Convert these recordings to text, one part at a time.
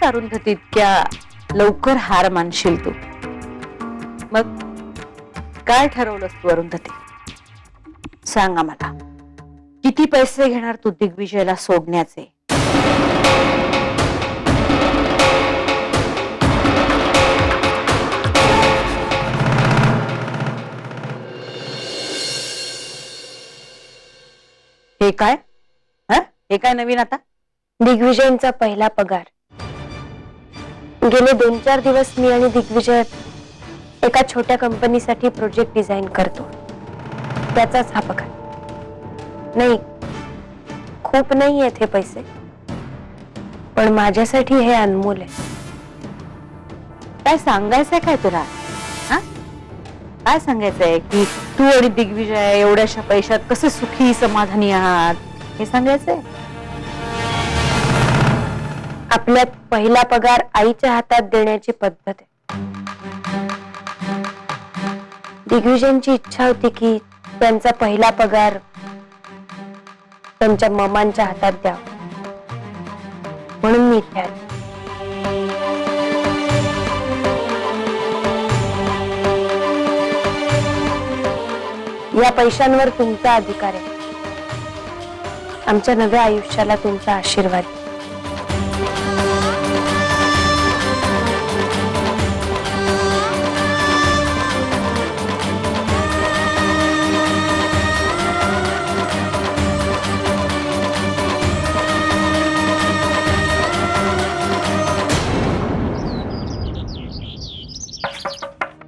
अरुंधती इतक्या लवकर हार मानशील तू? मग काय ठरवलंस तू अरुंधती? सांग आम्हाला, किती पैसे घेणार तू दिग्विजयला सोडण्याचे? हे काय? हे काय नवीन आता? दिग्विजयचा पहिला पगार. गेले 2-4 दिवस मी आणि दिग्विजय एका छोट्या कंपनीसाठी प्रोजेक्ट डिझाईन करतो. त्याचाच हा पगार. नाही, खूप नाही आहेत हे पैसे, पण माझ्यासाठी हे अनमोल आहे. काय सांगायचंय काय तुला? काय सांगायचंय की तू आणि दिग्विजय एवढ्याशा पैशात कसे सुखी समाधानी आहात हे सांगायचंय? आपल्यात पहिला पगार आईच्या हातात देण्याची पद्धत आहे. दिग्विजयची इच्छा होती की त्यांचा पहिला पगार त्यांच्या मामांच्या हातात द्यावा, म्हणून मी इथे आले. या पैशांवर तुमचा अधिकार आहे. आमच्या नव्या आयुष्याला तुमचा आशीर्वाद.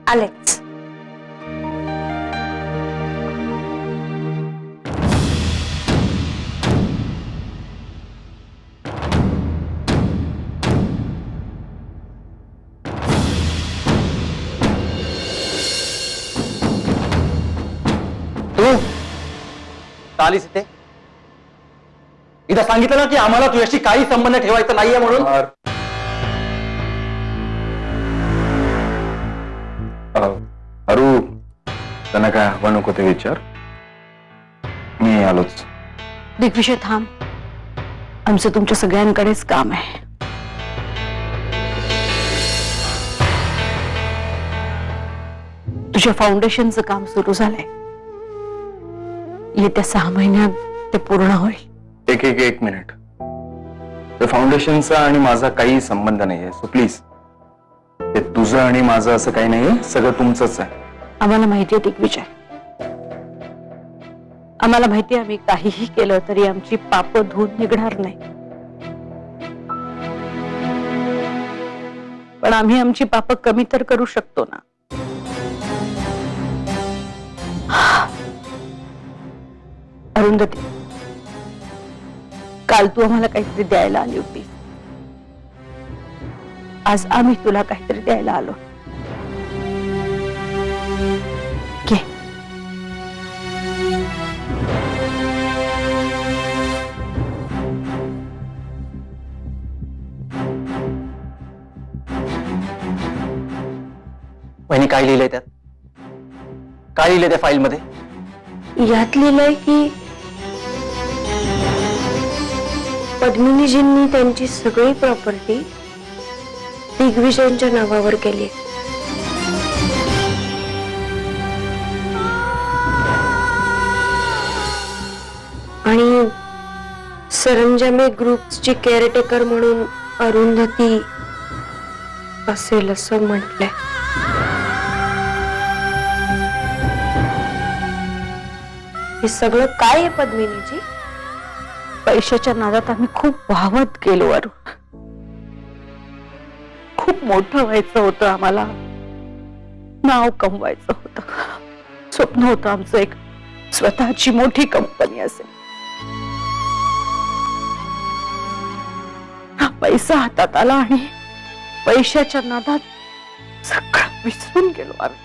आलेच. आलीस इथे? इथं सांगितलं ना की आम्हाला तुझ्याशी काही संबंध ठेवायचा नाहीये म्हणून. अरू, त्यांना काय हवं नको ते विचार. मी आलोच. दिग्विजय थांब, आमचं तुमच्या सगळ्यांकडेच काम आहे. तुझ्या फाउंडेशनचं काम सुरू झालंय. येत्या 6 महिन्यात ते पूर्ण होईल. एक मिनिट. ते फाउंडेशनचा आणि माझा काही संबंध नाहीये, सो प्लीज. ते तुझं आणि माझं असं काही नाहीये, सगळं तुमचंच आहे. आम्हाला माहिती आहे दिग्विजय, आम्हाला माहिती आहे आम्ही काहीही केलं तरी आमची पाप धुवून निघणार नाही. पण आम्ही आमची पाप कमी तर करू शकतो ना. अरुंधती, काल तू आम्हाला काहीतरी द्यायला आली होती. आज आम्ही तुला काहीतरी द्यायला आलो. घे. वहिनी, काय लिहिलंय त्यात? काय लिहिलंय त्या फाईल मध्ये? यात लिहिलंय की पद्मिनीजींनी त्यांची सगळी प्रॉपर्टी दिग्विजयच्या नावावर केली. आणि सरंजामे ग्रुपची केअरटेकर म्हणून अरुंधती असेल असं म्हटलंय. हे सगळं काय आहे पद्मिनीजी? पैशाच्या नादात आम्ही खूप वाहवत गेलो अरू. खूप मोठं व्हायचं होतं आम्हाला, नाव कमवायचं होतं. स्वप्न होतं आमचं एक स्वतःची मोठी कंपनी असेल. हा पैसा हातात आला आणि पैशाच्या नादात सगळं विसरून गेलो आम्ही.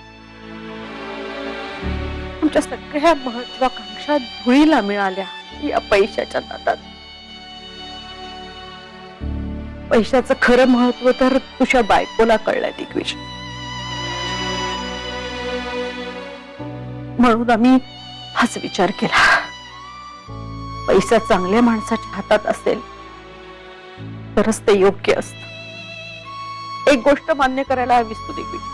आमच्या सगळ्या महत्वाकांक्षा धुळीला मिळाल्या या पैशाच्या नादात. पैशाचं खरं महत्व तर तुझ्या बायकोला कळलंय दिग्विजय. म्हणून आम्ही हाच विचार केला, पैसा चांगल्या माणसाच्या हातात असेल तरच ते योग्य असतं. एक गोष्ट मान्य करायला हवीस तू दिग्विजय,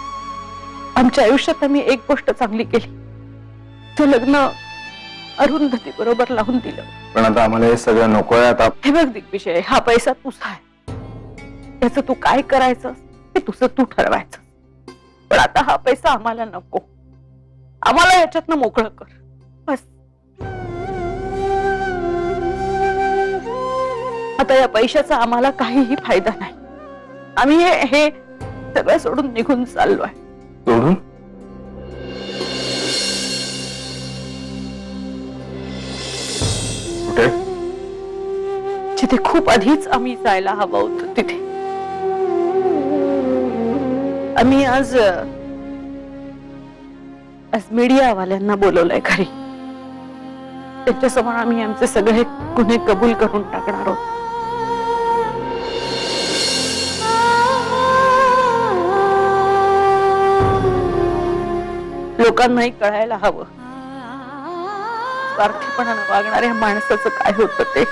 आमच्या आयुष्यात आम्ही एक गोष्ट चांगली केली, ते लग्न अरुंधती बरोबर लावून दिलं. पण आता आम्हाला हे सगळं नकोय. आता हे बघ दिग्विजय, हा पैसा तुझा आहे, त्याचं तू काय करायचं हे तुझं तू ठरवायचं. पण आता हा पैसा आम्हाला नको, आम्हाला याच्यातनं मोकळं कर बस. आता या पैशाचा आम्हाला काहीही फायदा नाही. आम्ही हे सगळं सोडून निघून चाललोय. सोडून? कुठे? जिथे खूप आधीच आम्ही जायला हवं होतं तिथे. आम्ही आज मीडियावाल्यांना बोलवलंय घरी. त्याच्यासमोर आम्ही आमचे सगळे गुन्हे कबूल करून टाकणार आहोत. लोकांनाही कळायला हवं स्वार्थीपणानं वागणाऱ्या माणसाचं काय होतं ते.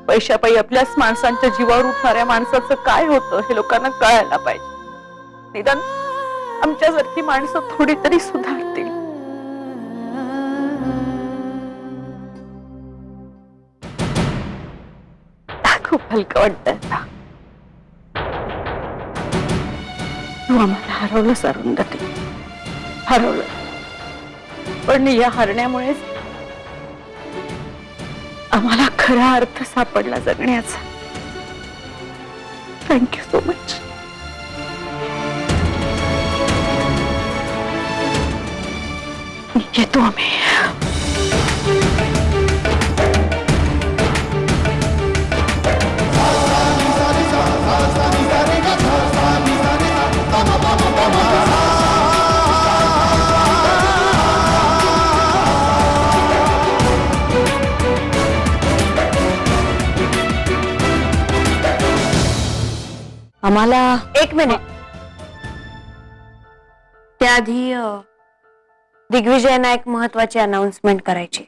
पैशापायी आपल्याच माणसांच्या जीवावर उठणाऱ्या माणसाचं काय होतं हे लोकांना कळायला पाहिजे. निदान आमच्यासारखी माणसं थोडी तरी सुधारतील. खूप हलकं वाटतंय आता. तू आम्हाला हरवलंस अरुंधती, हरवलं. पण या हरण्यामुळेच आम्हाला खरा अर्थ सापडला जगण्याचा. Thank you so much. येतो आम्ही. आम्हाला एक मिनिट. त्याआधी दिग्विजयांना एक महत्वाची अनाउन्समेंट करायची.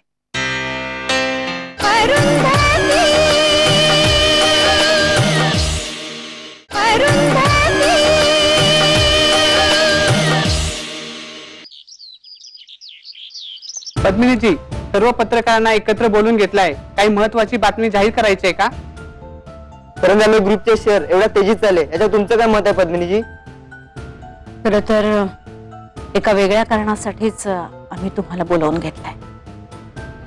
पद्मिनीजी, सर्व पत्रकारांना एकत्र बोलून घेतलाय. काही महत्वाची बातमी जाहीर करायची आहे का? सरंजामी ग्रुपचे शेअर एवढ्या तेजीत चालले, याच्यावर तुमचं काय मत आहे पद्मिनीजी? खरं तर एका वेगळ्या कारणासाठीच आम्ही तुम्हाला बोलावून घेतलाय.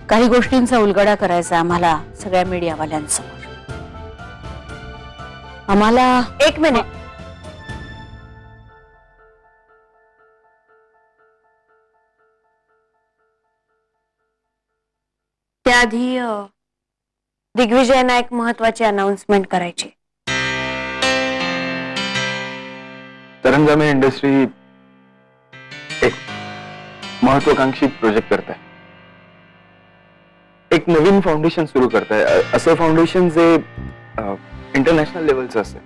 काही गोष्टींचा उलगडा करायचा आम्हाला सगळ्या मीडियावाल्यांसमोर. आम्हाला एक मिनिट. त्याआधी दिग्विजयांना एक महत्वाची अनाउन्समेंट करायची. सरंजामी इंडस्ट्री एक महत्वाकांक्षी प्रोजेक्ट करत आहे. एक नवीन फाउंडेशन सुरू करत आहे. असं फाउंडेशन जे इंटरनॅशनल लेवलचं असेल.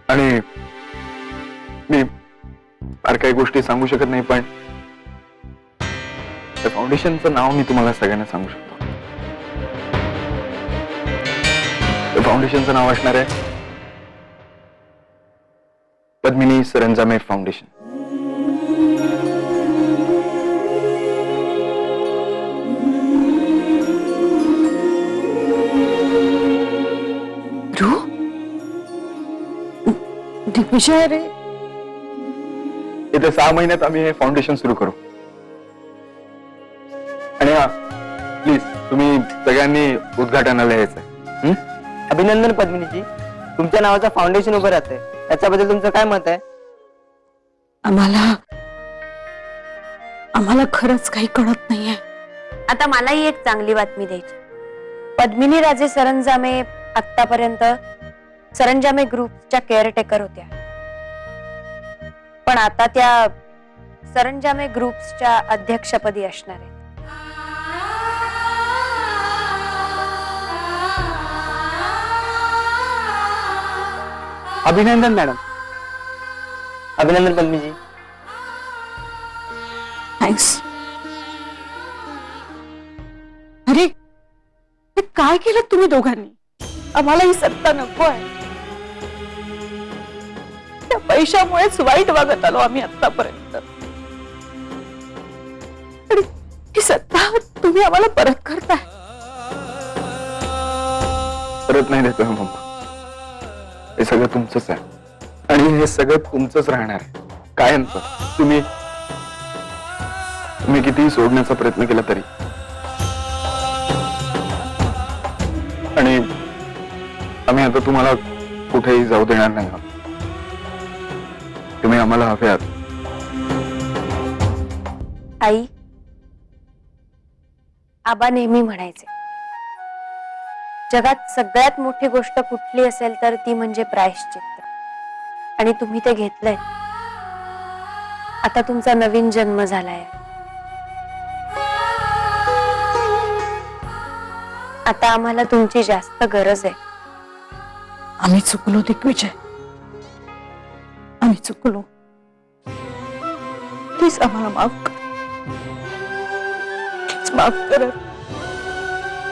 आणि मी फार काही गोष्टी सांगू शकत नाही, पण त्या फाउंडेशनचं नाव मी तुम्हाला सगळ्यांना सांगू शकतो. त्या फाउंडेशनचं नाव असणार आहे पद्मिनी सरंजामे फाउंडेशन. दिग्विजय रे, येत्या 6 महिन्यात आम्ही हे फाउंडेशन सुरू करू. आणि हा, प्लीज तुम्ही सगळ्यांनी उद्घाटनाला यायचंय. अभिनंदन पद्मिनीजी, तुमच्या नावाचं फाउंडेशन उभं राहतंय, त्याच्याबद्दल तुमचं काय मत आहे? आम्हाला खरंच काही कळत नाहीये. आता मलाही एक चांगली बातमी द्यायची. पद्मिनी राजे सरंजामे आतापर्यंत सरंजामे ग्रुपच्या केअरटेकर होत्या, पण आता त्या सरंजामे ग्रुप्सच्या अध्यक्षपदी असणार आहेत. अभिनंदन मॅडम. अभिनंदन पद्मिनीजी. थँक्स. अरे हे काय केलं तुम्ही दोघांनी? आम्हाला ही सत्ता नको आहे. त्या पैशामुळेच वाईट वागत आलो आम्ही आतापर्यंत. आणि ही सत्ता तुम्ही आम्हाला परत करताय. परत नाही देतोय मम्मा. हे सगळं तुमचंच आहे आणि हे सगळं तुमचंच राहणार आहे कायमचं. तुम्ही कितीही सोडण्याचा प्रयत्न केला तरी. आणि आम्ही आता तुम्हाला कुठेही जाऊ देणार नाही आहोत. तुम्ही आम्हाला हवे आहात. आई, आबा नेहमी म्हणायचे, जगात सगळ्यात मोठी गोष्ट कुठली असेल तर ती म्हणजे प्रायश्चित्त. आणि तुम्ही ते घेतलंय. आता तुमचा नवीन जन्म झालाय. आता आम्हाला तुमची जास्त गरज आहे. आम्ही चुकलो दिग्विजय. आम्ही चुकलो. प्लीज आम्हाला माफ कर. प्लीज माफ कर.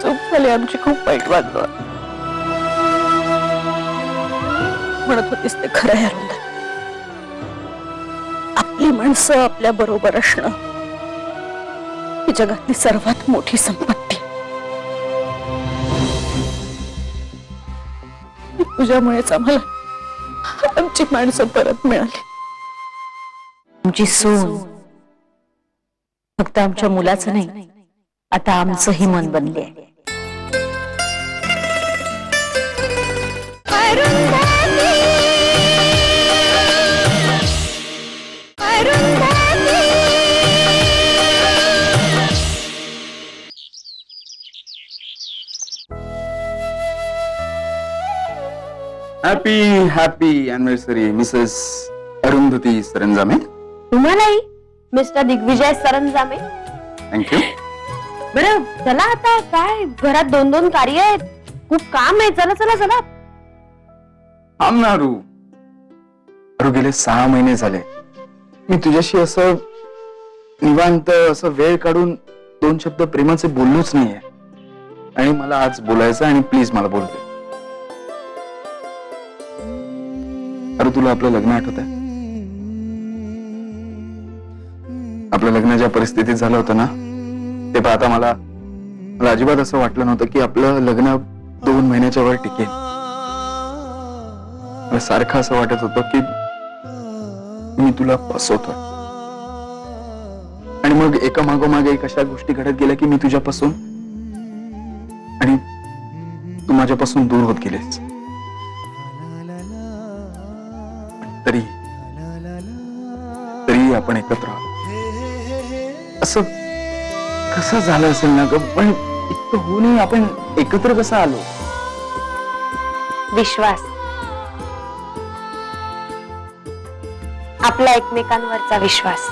चूक झाली आमची. खूप वाईट वाटलं. म्हणत होतीस ते खरं आहे अरुंधती. आपली माणसं आपल्या बरोबर असणं ही जगातली सर्वात मोठी संपत्ती. तुझ्यामुळेच आम्हाला आमची माणसं परत मिळाली. आमची सून फक्त आमच्या मुलाचं नाही, आता आमचंही मन बनले आहे. Happy anniversary Mrs Arundhati Saranjame. तुम्हालाही मिस्टर दिग्विजय सरंजामे. थँक्यू. बरं चला, आता काय घरात 2-2 कार्य आहेत. खूप काम आहे. चला चला चला. थांब ना अरू. गेले 6 महिने झाले मी तुझ्याशी असं निवांत असं वेळ काढून 2 शब्द प्रेमाचे बोललोच नाहीये. आणि मला आज बोलायचं आणि प्लीज मला बोलते. अरे तुला आपलं लग्न आठवत आहे? आपलं लग्न ज्या परिस्थितीत झालं होतं ना ते पाहता मला अजिबात असं वाटलं नव्हतं की आपलं लग्न 2 महिन्याच्या वर टिकेल. मला सारखं असं वाटत होतं की मी तुला फसवतोय. आणि मग एका मागोमागे एक अशा गोष्टी घडत गेल्या की मी तुझ्यापासून आणि तू माझ्यापासून दूर होत गेलेस. तरी आपण एकत्र आहोत. असं कसं झालं असेल ना ग? पण इतकं होऊनही आपण एकत्र कसं आलो? विश्वास. आपला एकमेकांवरचा विश्वास.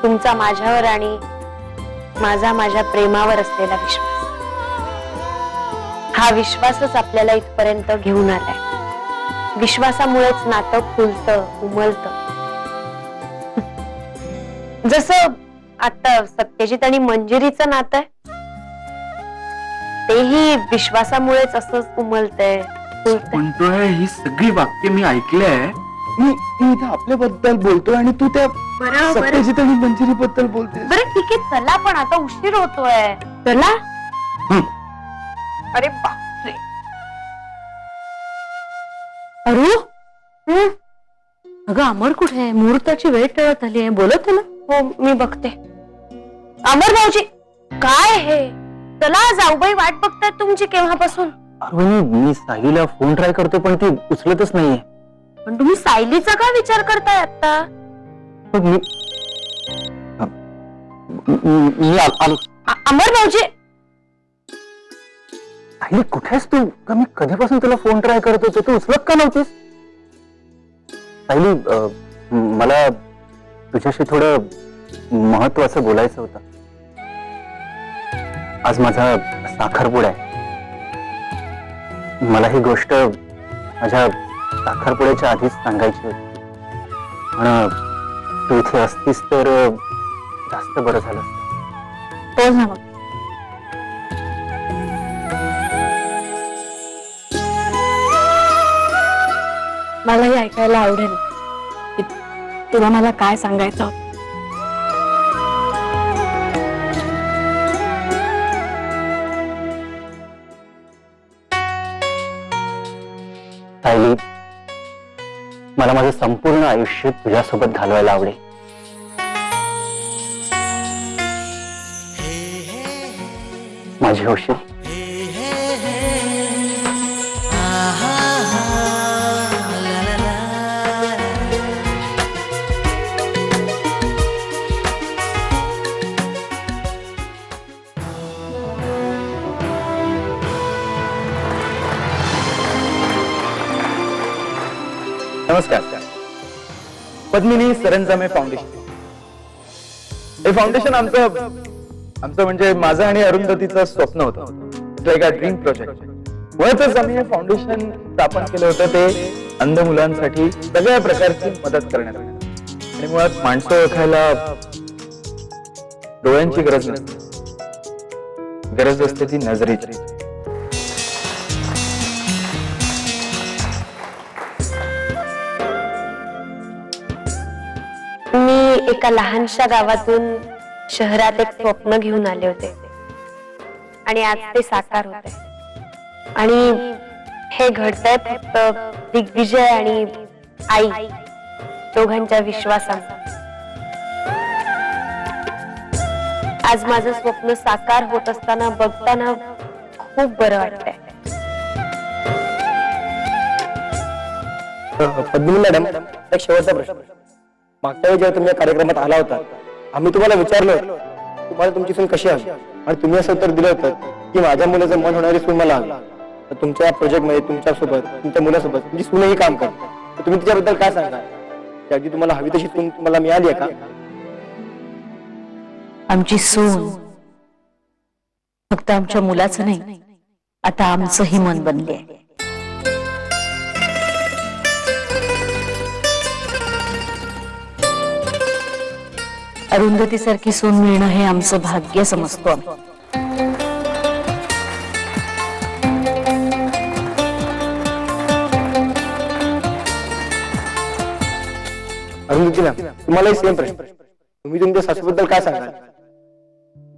तुमचा माझ्यावर आणि माझा माझ्या प्रेमावर असलेला विश्वास. हा विश्वासच आपल्याला इथपर्यंत घेऊन आलाय. विश्वासामुळेच नातं फुलतं, उमलतं. जसं आता सत्यजित आणि मंजिरीचं नातं आहे तेही विश्वासामुळेच असंच उमलतंय, फुलतंय. म्हणतोय ही सगळी वाक्य मी ऐकलंय. मी इथं आपल्याबद्दल बोलतोय आणि तू त्या सत्यजित आणि मंजिरी बद्दल बोलते. बरं ठीक आहे, चला पण आता उशीर होतोय. चला. अरे बापरे. अरू अगं अमर कुठे आहे? मुहूर्ताची वेळ टळत आली आहे. बोलत ना. हो मी बघते. अमर भाऊजी काय हे? चला, जाऊबाई वाट बघतायत तुमची केव्हापासून. मी साईला फोन ट्राय करतो पण ती उचलतच नाहीये. पण तुम्ही सायलीचा काय विचार करताय आता? मी आलो. अमर भाऊजी सायली कुठेस तू? का मी कधीपासून तुला फोन ट्राय करत होतो, तू उचलत का नव्हतीस? सायली मला तुझ्याशी थोडं महत्वाचं बोलायचं होतं. आज माझा साखरपुडा आहे. मला ही गोष्ट माझ्या साखरपुड्याच्या आधीच सांगायची होती. पण तू इथे असतीस तर जास्त बरं झालं असतं. हो ना मग मलाही ऐकायला आवडेल की तुला मला काय सांगायचं होतं. सायली, मला माझं संपूर्ण आयुष्य तुझ्यासोबत घालवायला आवडेल. माझी होशील. नमस्कार. पद्मिनी सरंजामे फाउंडेशन. हे फाउंडेशन आमचं म्हणजे माझं आणि अरुंधतीचं स्वप्न होतं. Like a dream project. मुळातच आम्ही हे फाउंडेशन स्थापन केलं होतं ते अंध मुलांसाठी सगळ्या प्रकारची मदत करण्यासाठी. आणि मुळात माणसं ओळखायला डोळ्यांची गरज नसते, गरज असते ती नजरेची. मी एका लहानशा गावातून शहरात एक स्वप्न घेऊन आले होते आणि आज ते साकार होत आहे. आणि हे घडतंय फक्त दिग्विजय आणि आई दोघांच्या विश्वासामुळे. आज माझं स्वप्न साकार होत असताना बघताना खूप बरं वाटतंय. पद्मिनी मॅडम, एक शेवटचा प्रश्न. मागच्या वेळी जेव्हा तुम्ही कार्यक्रमात आला होता, आम्ही तुम्हाला विचारलं तुम्हाला तुमची सून कशी हवी, आणि तुम्ही असं उत्तर दिलं होतं की माझ्या मुलाचं मन होणारी सून मला हवी. तर तुमच्या प्रोजेक्ट मध्ये तुमच्यासोबत तुमच्या मुलासोबत तुमची सूनही काम करते. तर तुम्ही तिच्याबद्दल काय सांगा? अगदी तुम्हाला हवी तशी सून तुम्हाला मिळाली आहे का? आमची सून फक्त आमच्या मुलाचं नाही, आता आमचंही मन बनले आहे. अरुंधती सारखी सून मिळणं हे आमचं भाग्य समजतो आम्ही. अरुंधती मॅम, तुम्हालाही सेम प्रश्न. तुम्ही तुमच्या सासूबद्दल काय सांगाल?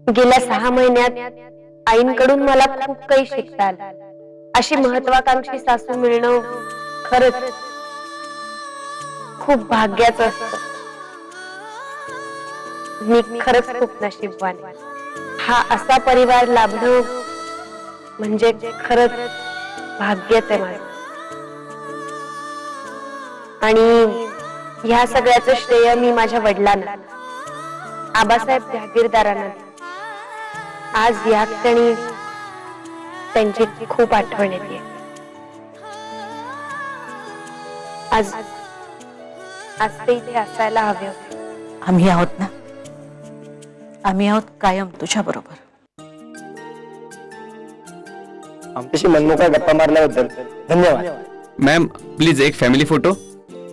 गेल्या 6 महिन्यात आईंकडून मला खूप काही शिकता आलं. अशी महत्वाकांक्षी सासू मिळणं खरंच खूप भाग्याचं असतं. मी खरंच खूप नशीबवान आहे. हा असा परिवार लाभणं म्हणजे खरंच भाग्यच आहे माझं. आणि ह्या सगळ्याचं श्रेय मी माझ्या वडिलांना, आबासाहेब जहागीरदारांना. आज या क्षणी त्यांची खूप आठवण येते. आज ते इथे असायला हवे होते. आम्ही आहोत ना, आम्ही आहोत कायम तुझ्या बरोबर. आमच्याशी मनमोकळ्या गप्पा मारल्याबद्दल धन्यवाद. मॅम प्लीज एक फॅमिली फोटो.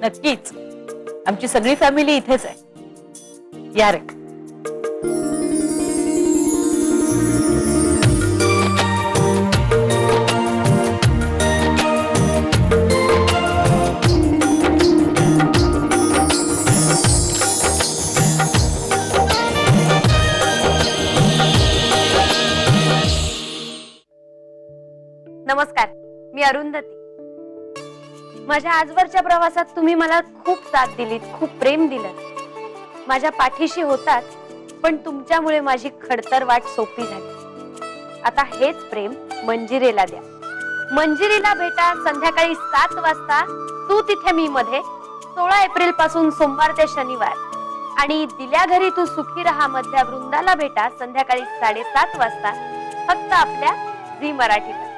नक्कीच, आमची सगळी फॅमिली इथेच आहे. या रे. नमस्कार, मी अरुंधती. माझ्या आजवरच्या प्रवासात तुम्ही मला खूप साथ दिलीत, खूप प्रेम दिलं. माझ्या पाठीशी होतात, पण तुमच्यामुळे माझी खडतर वाट सोपी झाली. आता हेच प्रेम मंजिरीला द्या. मंजिरीला भेटा संध्याकाळी 7 वाजता. तू तिथे मी मध्ये. 16 एप्रिल पासून सोमवार ते शनिवार. आणि दिल्या घरी तू सुखी रहा मधल्या वृंदाला भेटा संध्याकाळी 7:30 वाजता. फक्त आपल्या झी मराठीवर.